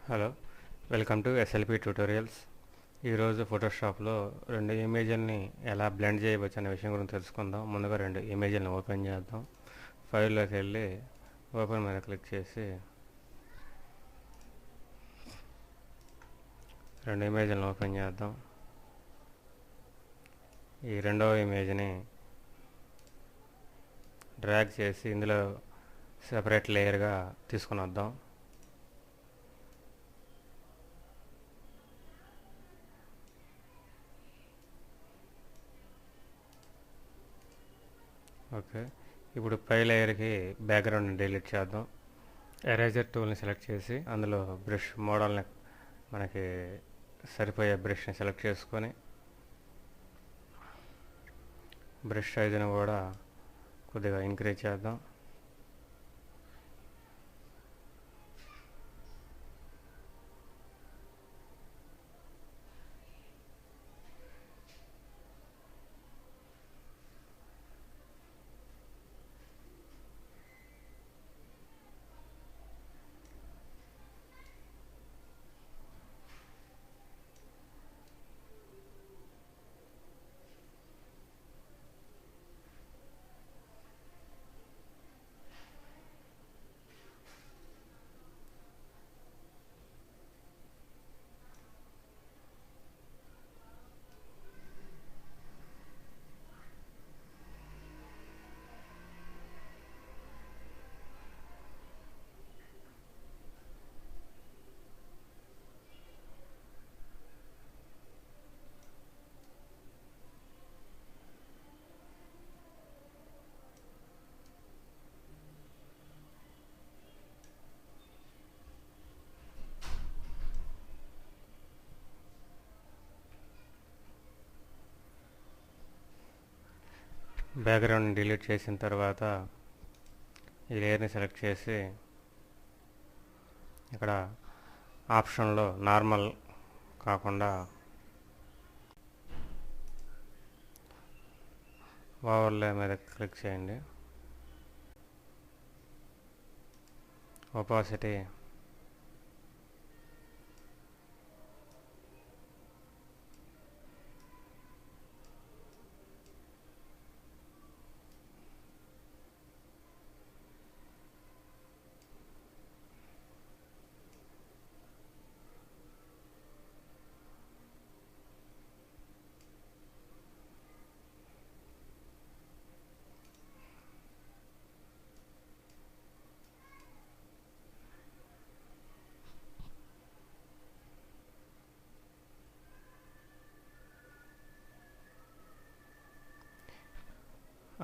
Hello, welcome to SLP tutorials. ఈరోజు ఫోటోషాప్లో రెండు ఇమేజ్ని ఎలా బ్లెండ్ చేయవచ్చు అనే విషయం గురించి తెలుసుకుందాం. ముందుగా రెండు ఇమేజ్ని ఓపెన్ చేద్దాం. ఫైల్లోకి వెళ్ళి ఓపెన్ మీద క్లిక్ చేసి రెండు ఇమేజ్ని ఓపెన్ చేద్దాం. ఈ రెండవ ఇమేజ్ని డ్రాగ్ చేసి ఇందులో సెపరేట్ లేయర్గా తీసుకుని వద్దాం. ఓకే, ఇప్పుడు పై లేయర్కి బ్యాక్గ్రౌండ్ని డిలీట్ చేద్దాం. ఎరేజర్ టూల్ని సెలెక్ట్ చేసి అందులో బ్రష్ మోడల్ని మనకి సరిపోయే బ్రష్ని సెలెక్ట్ చేసుకొని బ్రష్ సైజుని కూడా కొద్దిగా ఇంక్రీజ్ చేద్దాం. బ్యాక్గ్రౌండ్ని డిలీట్ చేసిన తర్వాత ఈ లేయర్ని సెలెక్ట్ చేసి ఇక్కడ ఆప్షన్లో నార్మల్ కాకుండా ఓవర్లే మీద క్లిక్ చేయండి. ఒపాసిటీ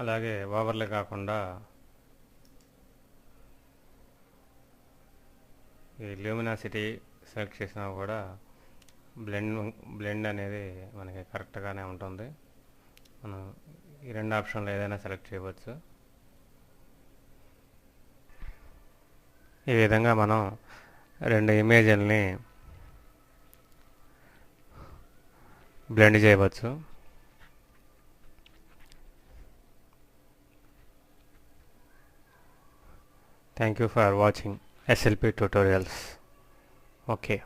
అలాగే ఓవర్లే కాకుండా ఈ ల్యూమినాసిటీ సెలెక్ట్ చేసినా కూడా బ్లెండ్ అనేది మనకి కరెక్ట్గానే ఉంటుంది. మనం ఈ రెండు ఆప్షన్లు ఏదైనా సెలెక్ట్ చేయవచ్చు. ఈ విధంగా మనం రెండు ఇమేజ్ల్ని బ్లెండ్ చేయవచ్చు. Thank you for watching SLP tutorials. Okay.